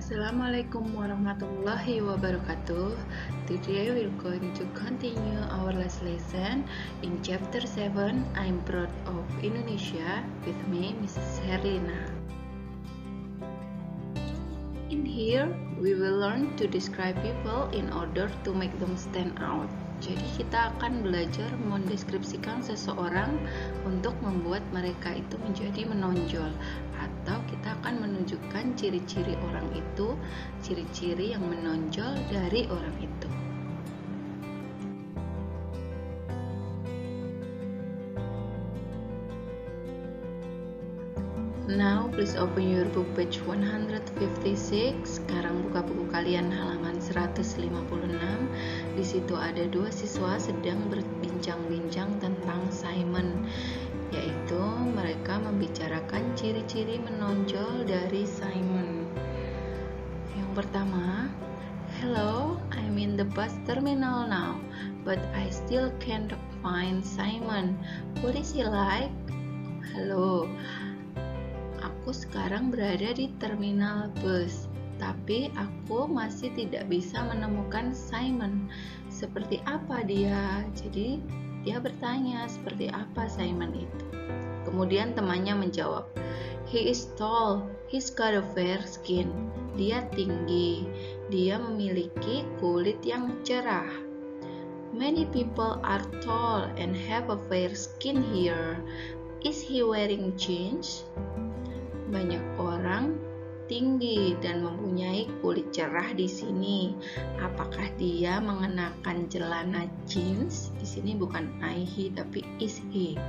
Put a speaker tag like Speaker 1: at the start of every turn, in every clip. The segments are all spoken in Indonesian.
Speaker 1: Assalamualaikum warahmatullahi wabarakatuh. Today we're going to continue our last lesson in chapter 7. I'm proud of Indonesia with me, Mrs. Herlina. In here, we will learn to describe people in order to make them stand out. Jadi kita akan belajar mendeskripsikan seseorang untuk membuat mereka itu menjadi menonjol, atau kita akan menunjukkan ciri-ciri orang itu, ciri-ciri yang menonjol dari orang itu. Now please open your book page 156. Sekarang buka buku kalian halaman 156. Di situ ada dua siswa sedang berbincang-bincang tentang Simon, yaitu mereka membicarakan ciri-ciri menonjol dari Simon. Yang pertama, "Hello, I'm in the bus terminal now, but I still can't find Simon. What is he like?" Halo, aku sekarang berada di terminal bus, tapi aku masih tidak bisa menemukan Simon. Seperti apa dia? Jadi dia bertanya seperti apa Simon itu. Kemudian temannya menjawab, "He is tall, he's got a fair skin." Dia tinggi, dia memiliki kulit yang cerah. "Many people are tall and have a fair skin here. Is he wearing jeans?" Banyak orang tinggi dan mempunyai kulit cerah di sini. Apakah dia mengenakan celana jeans? Di sini bukan he tapi is he.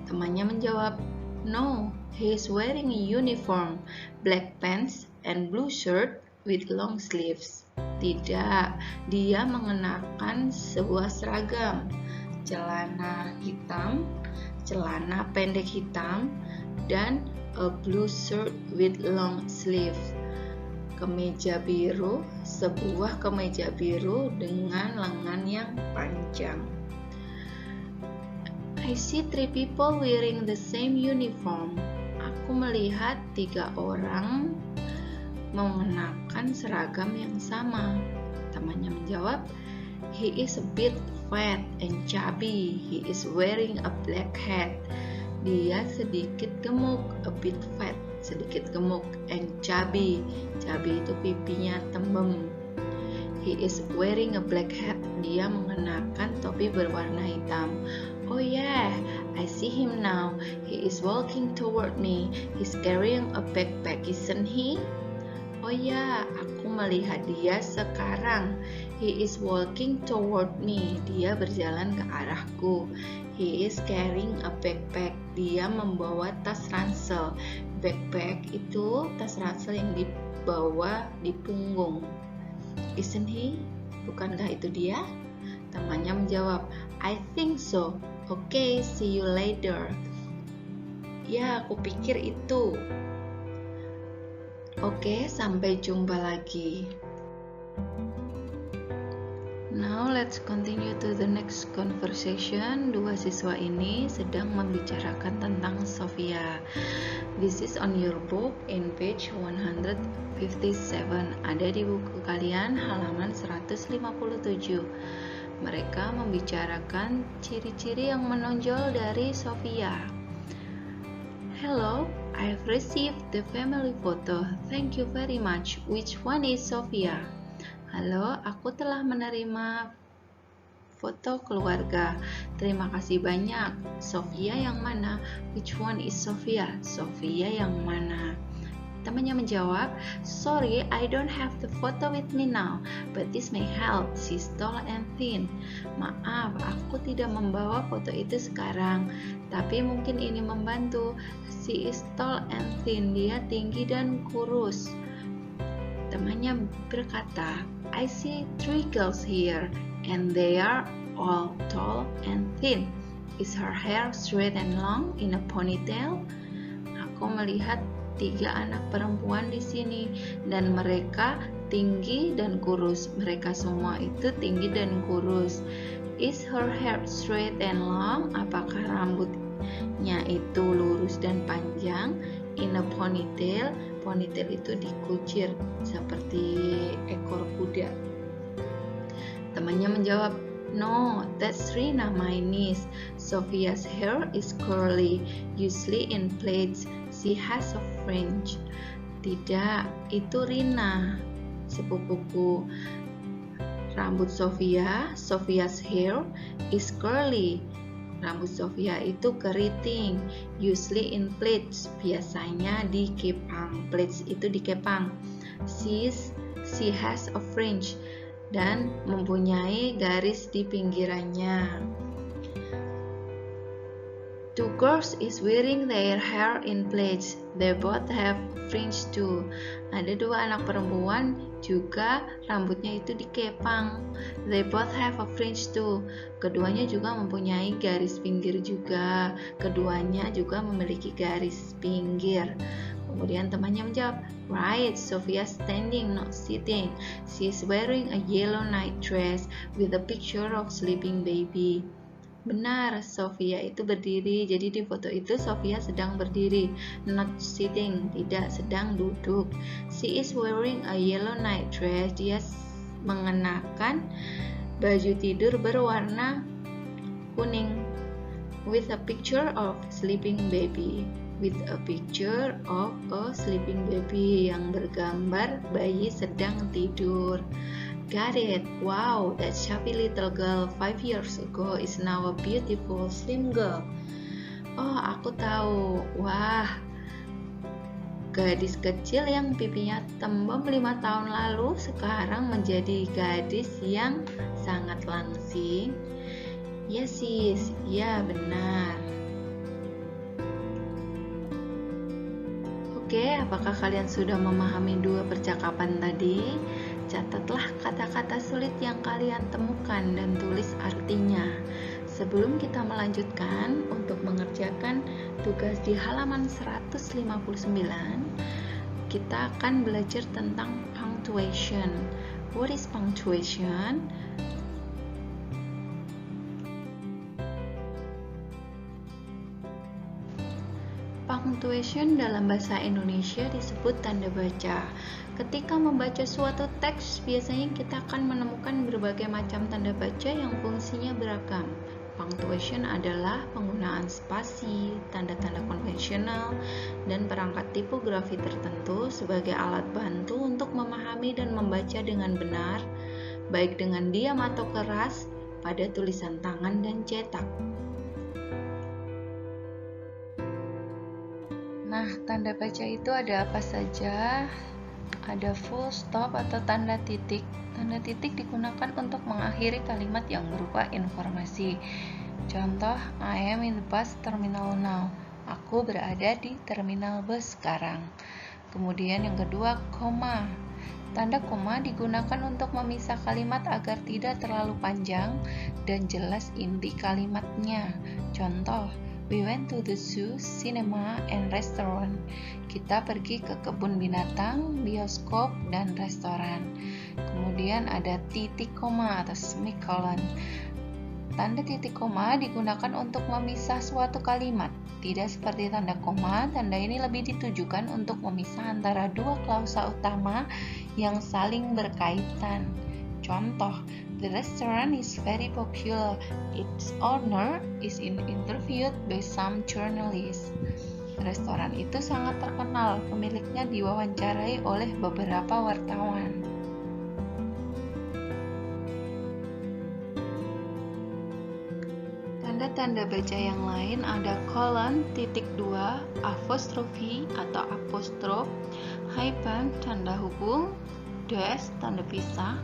Speaker 1: Temannya menjawab, "No, he is wearing a uniform, black pants and blue shirt with long sleeves." Tidak, dia mengenakan sebuah seragam, celana hitam, celana pendek hitam, dan a blue shirt with long sleeves. Kemeja biru, sebuah kemeja biru dengan lengan yang panjang. "I see 3 people wearing the same uniform." Aku melihat 3 orang mengenakan seragam yang sama. Temannya menjawab, "He is a bit fat and chubby. He is wearing a black hat." Dia sedikit gemuk, a bit fat, sedikit gemuk, and chubby, chubby itu pipinya tembem. He is wearing a black hat. Dia mengenakan topi berwarna hitam. "Oh yeah, I see him now. He is walking toward me. He's carrying a backpack, isn't he?" Oh ya, aku melihat dia sekarang. He is walking toward me. Dia berjalan ke arahku. He is carrying a backpack. Dia membawa tas ransel. Backpack itu tas ransel yang dibawa di punggung. Isn't he? Bukankah itu dia? Temannya menjawab, "I think so. Okay, see you later." Ya, aku pikir itu. Oke, sampai jumpa lagi. Now let's continue to the next conversation. Dua siswa ini sedang membicarakan tentang Sofia. This is on your book in page 157. Ada di buku kalian halaman 157. Mereka membicarakan ciri-ciri yang menonjol dari Sofia. "Hello, I've received the family photo. Thank you very much. Which one is Sofia?" Halo, aku telah menerima foto keluarga. Terima kasih banyak. Sofia yang mana? Which one is Sofia? Sofia yang mana? Temannya menjawab, "Sorry, I don't have the photo with me now, but this may help. She's tall and thin." Maaf, aku tidak membawa foto itu sekarang, tapi mungkin ini membantu. She is tall and thin. Dia tinggi dan kurus. Temannya berkata, "I see 3 girls here, and they are all tall and thin. Is her hair straight and long in a ponytail?" Aku melihat 3 anak perempuan di sini, dan mereka tinggi dan kurus. Mereka semua itu tinggi dan kurus. Is her hair straight and long? Apakah rambutnya itu lurus dan panjang? In a ponytail, ponytail itu dikucir seperti ekor kuda. Temannya menjawab, "No, that's Rina, my niece. Sophia's hair is curly, usually in plaits. She has a fringe." Tidak, itu Rina, sepupuku. Rambut Sophia's hair is curly. Rambut Sophia itu keriting, usually in plaits, biasanya dikepang. Plaits itu dikepang. She has a fringe, dan mempunyai garis di pinggirannya. Two girls is wearing their hair in plaits. They both have fringe too. Ada dua anak perempuan juga rambutnya itu dikepang. They both have a fringe too. Keduanya juga mempunyai garis pinggir juga. Keduanya juga memiliki garis pinggir. Kemudian temannya menjawab, "Right, Sophia standing, not sitting. She is wearing a yellow night dress with a picture of sleeping baby." Benar, Sophia itu berdiri. Jadi di foto itu Sophia sedang berdiri, not sitting, tidak sedang duduk. She is wearing a yellow night dress. Dia mengenakan baju tidur berwarna kuning, with a picture of sleeping baby. With a picture of a sleeping baby, yang bergambar bayi sedang tidur. Got it. Wow, that chubby little girl 5 years ago is now a beautiful slim girl. Oh, aku tahu. Wah, gadis kecil yang pipinya tembem 5 tahun lalu sekarang menjadi gadis yang sangat langsing. Ya sis, ya benar. Oke, apakah kalian sudah memahami dua percakapan tadi? Catatlah kata-kata sulit yang kalian temukan dan tulis artinya. Sebelum kita melanjutkan untuk mengerjakan tugas di halaman 159, kita akan belajar tentang punctuation. What is punctuation? Punctuation dalam bahasa Indonesia disebut tanda baca. Ketika membaca suatu teks, biasanya kita akan menemukan berbagai macam tanda baca yang fungsinya beragam. Punctuation adalah penggunaan spasi, tanda-tanda konvensional, dan perangkat tipografi tertentu sebagai alat bantu untuk memahami dan membaca dengan benar, baik dengan diam atau keras, pada tulisan tangan dan cetak. Nah, tanda baca itu ada apa saja? Ada full stop atau tanda titik. Tanda titik digunakan untuk mengakhiri kalimat yang berupa informasi. Contoh, I am in the bus terminal now. Aku berada di terminal bus sekarang. Kemudian yang kedua, koma. Tanda koma digunakan untuk memisah kalimat agar tidak terlalu panjang dan jelas inti kalimatnya. Contoh, we went to the zoo, cinema, and restaurant. Kita pergi ke kebun binatang, bioskop, dan restoran. Kemudian ada titik koma atau semicolon. Tanda titik koma digunakan untuk memisah suatu kalimat. Tidak seperti tanda koma, tanda ini lebih ditujukan untuk memisah antara dua klausa utama yang saling berkaitan. Contoh, the restaurant is very popular. Its owner is interviewed by some journalists. Restoran itu sangat terkenal. Pemiliknya diwawancarai oleh beberapa wartawan. Tanda-tanda baca yang lain ada colon, titik 2, apostrofi atau apostrof, hyphen, tanda hubung, dash, tanda pisah,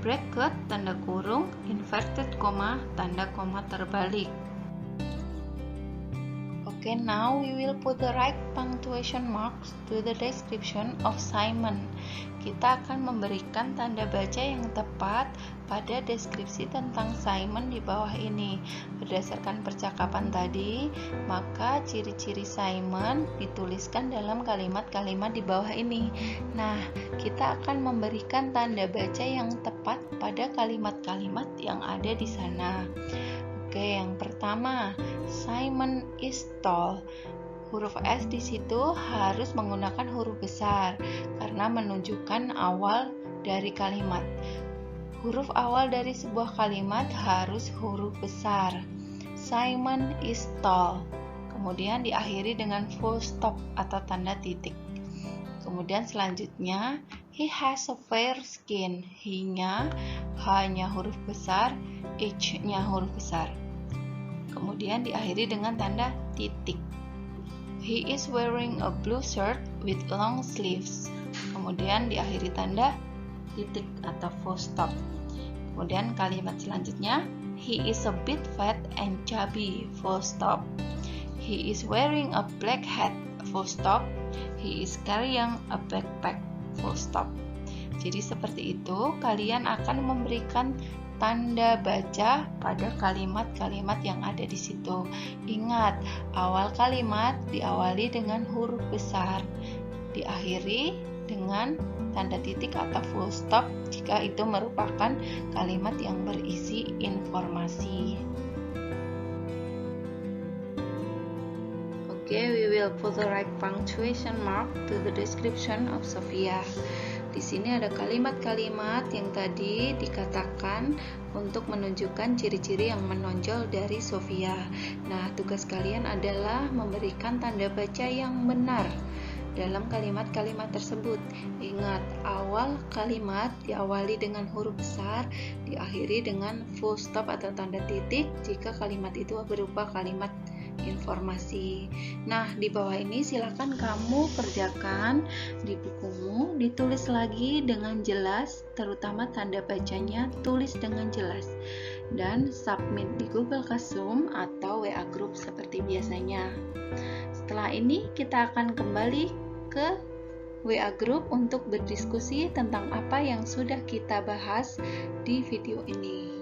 Speaker 1: bracket, tanda kurung, inverted comma, tanda koma terbalik. Okay, now we will put the right punctuation marks to the description of Simon. Kita akan memberikan tanda baca yang tepat pada deskripsi tentang Simon di bawah ini. Berdasarkan percakapan tadi, maka ciri-ciri Simon dituliskan dalam kalimat-kalimat di bawah ini. Nah, kita akan memberikan tanda baca yang tepat pada kalimat-kalimat yang ada di sana. Oke, yang pertama, Simon is tall. Huruf S di situ harus menggunakan huruf besar karena menunjukkan awal dari kalimat. Huruf awal dari sebuah kalimat harus huruf besar. Simon is tall. Kemudian diakhiri dengan full stop atau tanda titik. Kemudian selanjutnya, he has a fair skin. He-nya hanya huruf besar, H-nya huruf besar. Kemudian diakhiri dengan tanda titik. He is wearing a blue shirt with long sleeves. Kemudian diakhiri tanda titik atau full stop. Kemudian kalimat selanjutnya, he is a bit fat and chubby, full stop. He is wearing a black hat, full stop. He is carrying a backpack, full stop. Jadi seperti itu, kalian akan memberikan tanda baca pada kalimat-kalimat yang ada di situ. Ingat, awal kalimat diawali dengan huruf besar, diakhiri dengan tanda titik atau full stop jika itu merupakan kalimat yang berisi informasi. Okay, we will put the right punctuation mark to the description of Sophia. Di sini ada kalimat-kalimat yang tadi dikatakan untuk menunjukkan ciri-ciri yang menonjol dari Sophia. Nah, tugas kalian adalah memberikan tanda baca yang benar dalam kalimat-kalimat tersebut. Ingat, awal kalimat diawali dengan huruf besar, diakhiri dengan full stop atau tanda titik jika kalimat itu berupa kalimat informasi. Nah, di bawah ini silakan kamu kerjakan di bukumu, ditulis lagi dengan jelas, terutama tanda bacanya tulis dengan jelas, dan submit di Google Classroom atau WA Group seperti biasanya. Setelah ini kita akan kembali ke WA Group untuk berdiskusi tentang apa yang sudah kita bahas di video ini.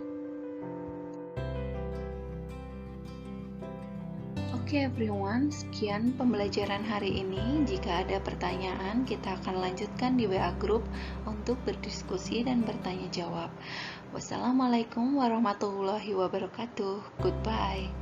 Speaker 1: Oke everyone, sekian pembelajaran hari ini. Jika ada pertanyaan, kita akan lanjutkan di WA Group untuk berdiskusi dan bertanya jawab. Wassalamualaikum warahmatullahi wabarakatuh. Goodbye.